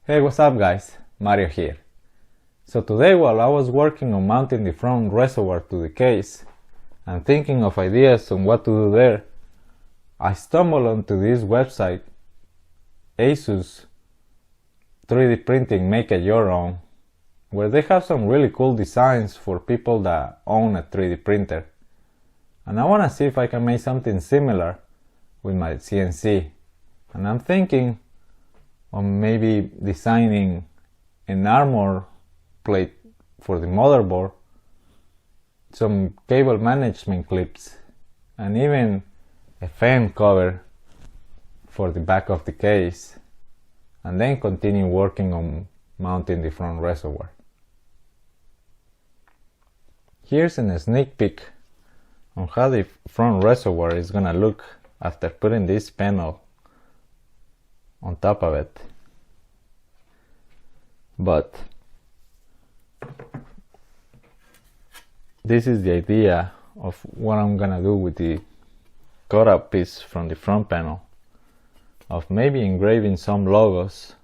Hey, what's up guys? Mario here. So today, while I was working on mounting the front reservoir to the case and thinking of ideas on what to do there, I stumbled onto this website, Asus 3D printing make it your own, where they have some really cool designs for people that own a 3D printer. And I want to see if I can make something similar with my CNC. And I'm thinking on maybe designing an armor plate for the motherboard, some cable management clips, and even a fan cover for the back of the case, and then continue working on mounting the front reservoir. Here's a sneak peek on how the front reservoir is gonna look after putting this panel on top of it. But this is the idea of what I'm gonna do with the cutout piece from the front panel, of maybe engraving some logos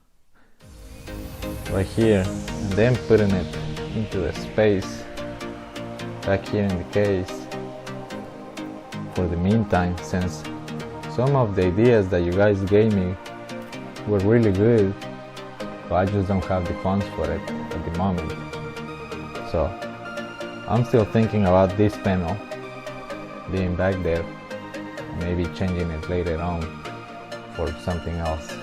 right here and then putting it into the space back here in the case for the meantime, since some of the ideas that you guys gave me were really good, but I just don't have the funds for it at the moment. So I'm still thinking about this panel being back there, maybe changing it later on for something else.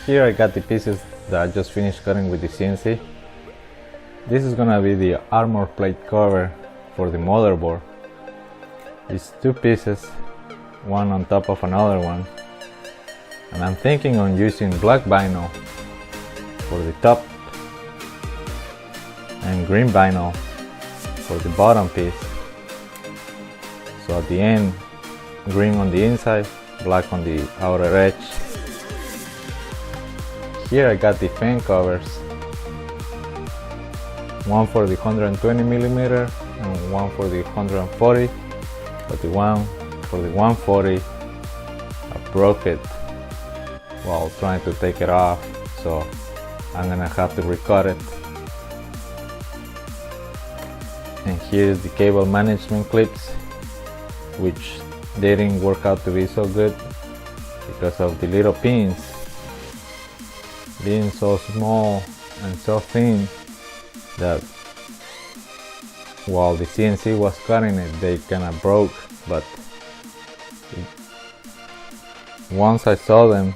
Here I got the pieces that I just finished cutting with the CNC. This is gonna be the armor plate cover for the motherboard. It's two pieces, one on top of another one, and I'm thinking on using black vinyl for the top and green vinyl for the bottom piece. So at the end, green on the inside, black on the outer edge. Here I got the fan covers, one for the 120mm and one for the 140, but the one for the 140 I broke it while trying to take it off, so I'm gonna have to recut it. And here's the cable management clips, which they didn't work out to be so good because of the little pins being so small and so thin that while the CNC was cutting it, they kinda broke. But once I saw them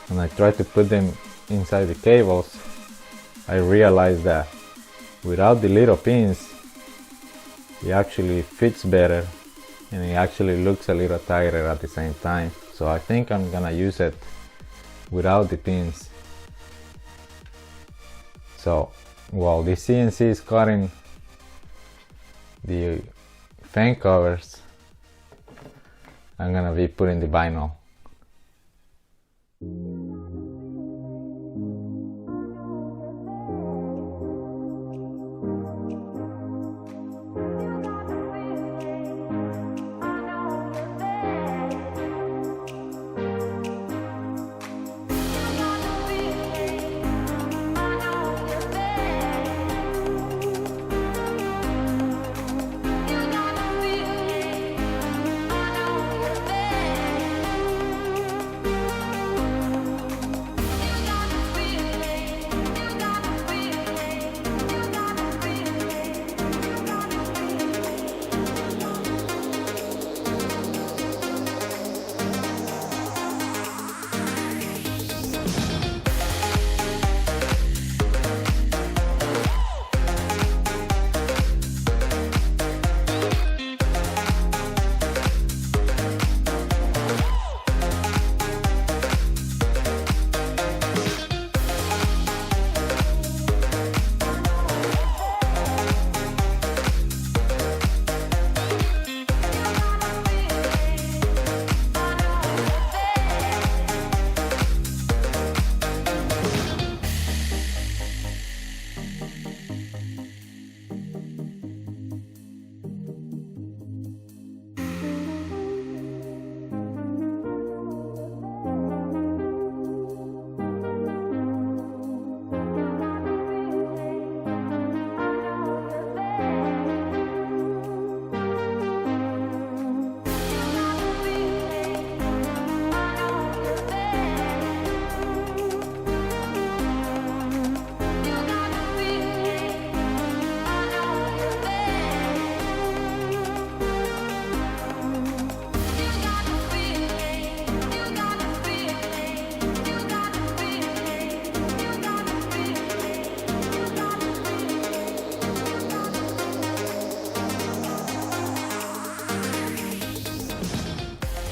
and I tried to put them inside the cables, I realized that without the little pins, it actually fits better and it actually looks a little tighter at the same time. So I think I'm gonna use it without the pins. So while the CNC is cutting the fan covers, I'm gonna be putting the vinyl.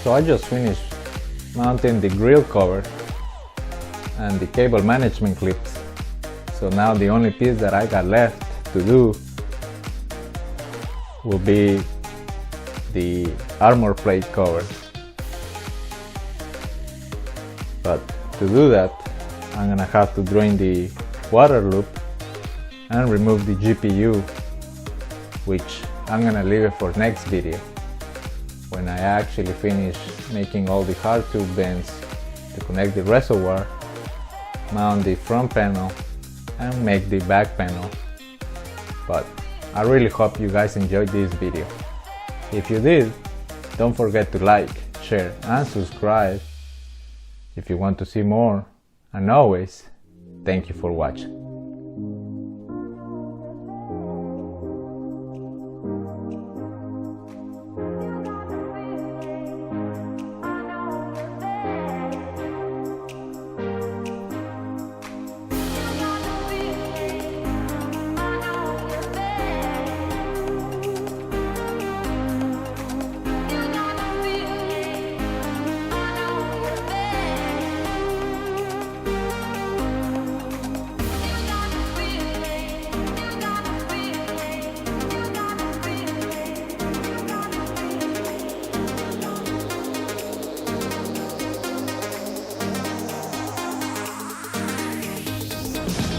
So I just finished mounting the grill cover and the cable management clips. So now the only piece that I got left to do will be the armor plate cover. But to do that, I'm gonna have to drain the water loop and remove the GPU, which I'm gonna leave it for next video, when I actually finish making all the hard tube bends to connect the reservoir, mount the front panel, and make the back panel. But I really hope you guys enjoyed this video. If you did, don't forget to like, share, and subscribe if you want to see more. And always, thank you for watching. Bye.